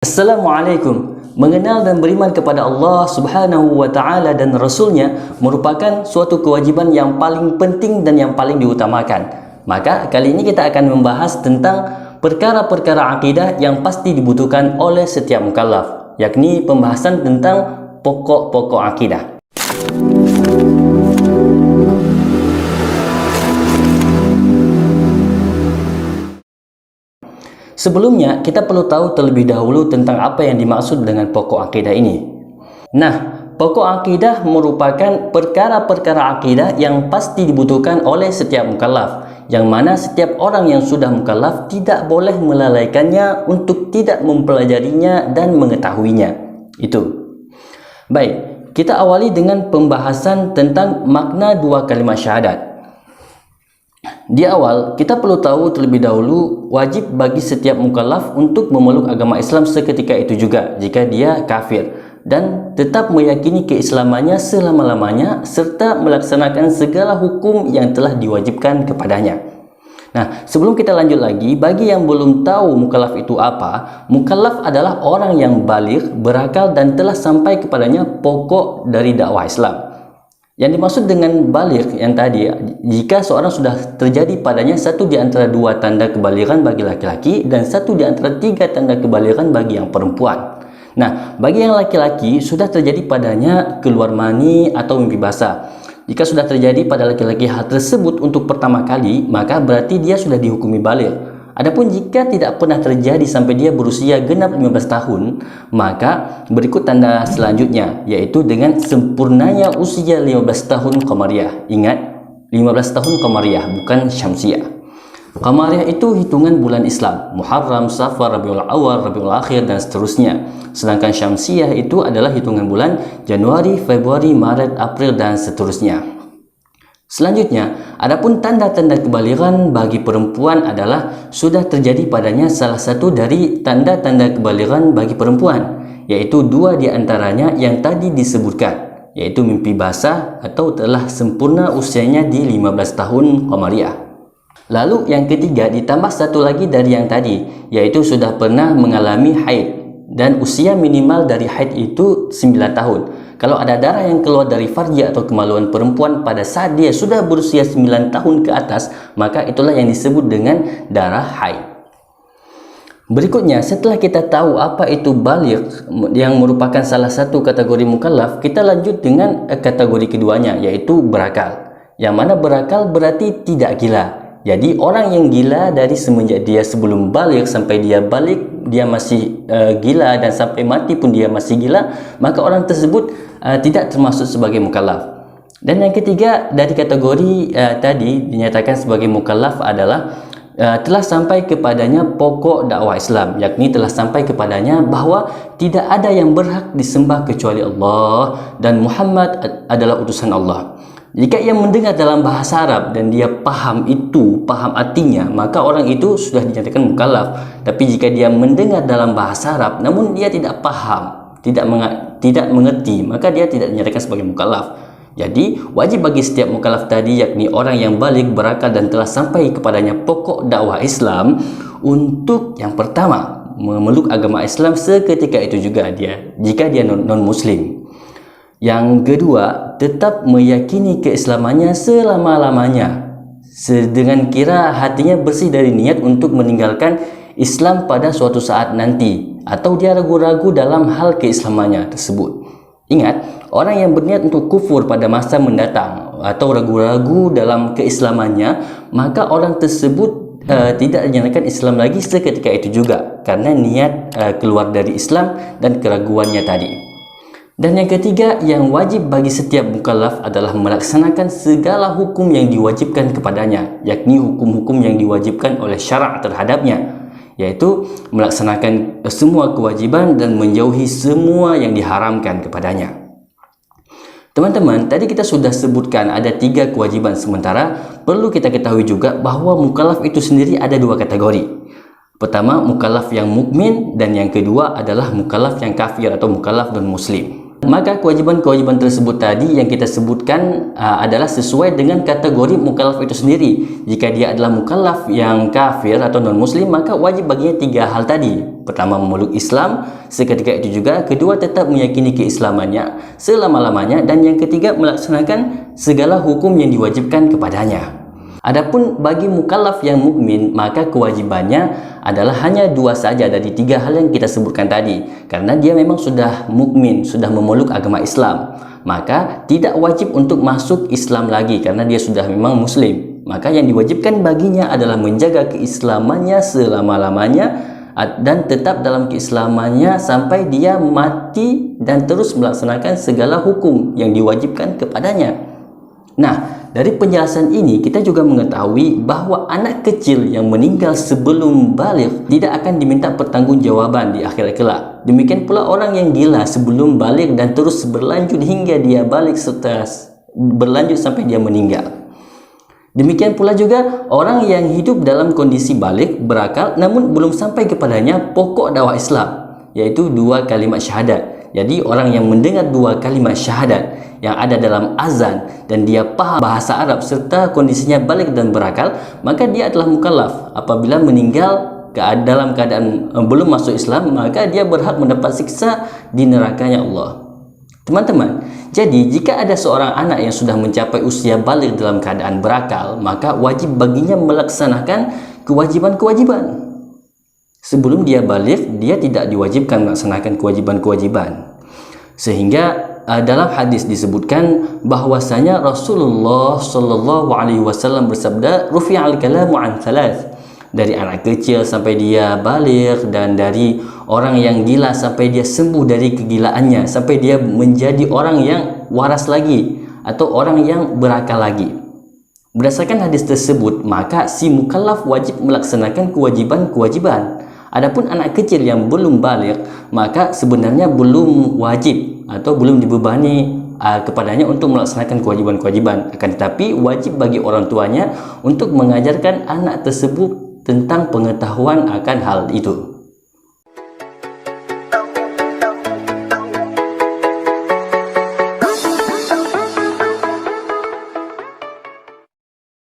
Assalamualaikum. Mengenal dan beriman kepada Allah Subhanahu wa Ta'ala dan Rasul-Nya merupakan suatu kewajiban yang paling penting dan yang paling diutamakan. Maka kali ini kita akan membahas tentang perkara-perkara akidah yang pasti dibutuhkan oleh setiap mukallaf, yakni pembahasan tentang pokok-pokok akidah. Sebelumnya, kita perlu tahu terlebih dahulu tentang apa yang dimaksud dengan pokok akidah ini. Nah, pokok akidah merupakan perkara-perkara akidah yang pasti dibutuhkan oleh setiap mukallaf, yang mana setiap orang yang sudah mukallaf tidak boleh melalaikannya untuk tidak mempelajarinya dan mengetahuinya. Itu. Baik, kita awali dengan pembahasan tentang makna dua kalimat syahadat. Di awal, kita perlu tahu terlebih dahulu wajib bagi setiap mukallaf untuk memeluk agama Islam seketika itu juga jika dia kafir, dan tetap meyakini keislamannya selama-lamanya serta melaksanakan segala hukum yang telah diwajibkan kepadanya. Nah, sebelum kita lanjut lagi, bagi yang belum tahu mukallaf itu apa, mukallaf adalah orang yang baligh, berakal dan telah sampai kepadanya pokok dari dakwah Islam. Yang dimaksud dengan baligh yang tadi, jika seorang sudah terjadi padanya satu di antara dua tanda kebalighan bagi laki-laki dan satu di antara tiga tanda kebalighan bagi yang perempuan. Nah, bagi yang laki-laki sudah terjadi padanya keluar mani atau mimpi basah. Jika sudah terjadi pada laki-laki hal tersebut untuk pertama kali, maka berarti dia sudah dihukumi baligh. Adapun jika tidak pernah terjadi sampai dia berusia genap 15 tahun, maka berikut tanda selanjutnya, yaitu dengan sempurnanya usia 15 tahun Qamariyah. Ingat, 15 tahun Qamariyah, bukan Syamsiyah. Qamariyah itu hitungan bulan Islam, Muharram, Safar, Rabiul Awal, Rabiul Akhir, dan seterusnya. Sedangkan Syamsiyah itu adalah hitungan bulan Januari, Februari, Maret, April, dan seterusnya. Selanjutnya, adapun tanda-tanda kebalighan bagi perempuan adalah sudah terjadi padanya salah satu dari tanda-tanda kebalighan bagi perempuan, yaitu dua di antaranya yang tadi disebutkan, yaitu mimpi basah atau telah sempurna usianya di 15 tahun Qamariyah. Lalu yang ketiga ditambah satu lagi dari yang tadi, yaitu sudah pernah mengalami haid dan usia minimal dari haid itu 9 tahun. Kalau ada darah yang keluar dari farji atau kemaluan perempuan pada saat dia sudah berusia 9 tahun ke atas, maka itulah yang disebut dengan darah haid. Berikutnya, setelah kita tahu apa itu baligh yang merupakan salah satu kategori mukallaf, kita lanjut dengan kategori keduanya, yaitu berakal. Yang mana berakal berarti tidak gila. Jadi orang yang gila dari semenjak dia sebelum baligh sampai dia balik, dia masih gila, dan sampai mati pun dia masih gila, maka orang tersebut tidak termasuk sebagai mukallaf. Dan yang ketiga dari kategori tadi dinyatakan sebagai mukallaf adalah telah sampai kepadanya pokok dakwah Islam, yakni telah sampai kepadanya bahwa tidak ada yang berhak disembah kecuali Allah dan Muhammad adalah utusan Allah. Jika ia mendengar dalam bahasa Arab dan dia paham artinya, maka orang itu sudah dinyatakan mukallaf. Tapi jika dia mendengar dalam bahasa Arab namun dia tidak paham, tidak mengerti, maka dia tidak dinyatakan sebagai mukallaf. Jadi wajib bagi setiap mukallaf tadi, yakni orang yang baligh, berakal dan telah sampai kepadanya pokok dakwah Islam, untuk yang pertama memeluk agama Islam seketika itu juga jika dia non-muslim. Yang kedua, tetap meyakini keislamannya selama-lamanya dengan kira hatinya bersih dari niat untuk meninggalkan Islam pada suatu saat nanti, atau dia ragu-ragu dalam hal keislamannya tersebut. Ingat, orang yang berniat untuk kufur pada masa mendatang atau ragu-ragu dalam keislamannya, maka orang tersebut tidak dinyatakan Islam lagi seketika itu juga karena niat keluar dari Islam dan keraguannya tadi. Dan yang ketiga yang wajib bagi setiap mukallaf adalah melaksanakan segala hukum yang diwajibkan kepadanya, yakni hukum-hukum yang diwajibkan oleh syarak terhadapnya, yaitu melaksanakan semua kewajiban dan menjauhi semua yang diharamkan kepadanya. Teman-teman, tadi kita sudah sebutkan ada 3 kewajiban, sementara perlu kita ketahui juga bahwa mukallaf itu sendiri ada 2 kategori. Pertama, mukallaf yang mukmin, dan yang kedua adalah mukallaf yang kafir atau mukallaf non muslim. Maka kewajiban-kewajiban tersebut tadi yang kita sebutkan adalah sesuai dengan kategori mukallaf itu sendiri. Jika dia adalah mukallaf yang kafir atau non-muslim, maka wajib baginya 3 hal tadi. Pertama, memeluk Islam seketika itu juga. Kedua, tetap meyakini keislamannya selama-lamanya. Dan yang ketiga, melaksanakan segala hukum yang diwajibkan kepadanya. Adapun bagi mukallaf yang mukmin, maka kewajibannya adalah hanya 2 saja dari 3 hal yang kita sebutkan tadi. Karena dia memang sudah mukmin, sudah memeluk agama Islam, maka tidak wajib untuk masuk Islam lagi karena dia sudah memang muslim. Maka yang diwajibkan baginya adalah menjaga keislamannya selama-lamanya dan tetap dalam keislamannya sampai dia mati dan terus melaksanakan segala hukum yang diwajibkan kepadanya. Nah, dari penjelasan ini kita juga mengetahui bahwa anak kecil yang meninggal sebelum baligh tidak akan diminta pertanggungjawaban di akhirat kelak. Demikian pula orang yang gila sebelum baligh dan terus berlanjut hingga dia baligh serta berlanjut sampai dia meninggal. Demikian pula juga orang yang hidup dalam kondisi baligh, berakal namun belum sampai kepadanya pokok dakwah Islam, yaitu 2 kalimat syahadat. Jadi orang yang mendengar 2 kalimat syahadat yang ada dalam azan dan dia paham bahasa Arab serta kondisinya baligh dan berakal, maka dia adalah mukallaf. Apabila meninggal dalam keadaan belum masuk Islam, maka dia berhak mendapat siksa di nerakanya Allah. Teman-teman, jadi jika ada seorang anak yang sudah mencapai usia baligh dalam keadaan berakal, maka wajib baginya melaksanakan kewajiban-kewajiban. Sebelum dia baligh, dia tidak diwajibkan melaksanakan kewajiban-kewajiban. Sehingga dalam hadis disebutkan bahwasanya Rasulullah Shallallahu Alaihi Wasallam bersabda, "Rufi'al kalamu an thalath." Dari anak kecil sampai dia baligh, dan dari orang yang gila sampai dia sembuh dari kegilaannya, sampai dia menjadi orang yang waras lagi atau orang yang berakal lagi. Berdasarkan hadis tersebut, maka si mukallaf wajib melaksanakan kewajiban-kewajiban. Adapun anak kecil yang belum baligh, maka sebenarnya belum wajib atau belum dibebani kepadanya untuk melaksanakan kewajiban-kewajiban. Akan tetapi wajib bagi orang tuanya untuk mengajarkan anak tersebut tentang pengetahuan akan hal itu.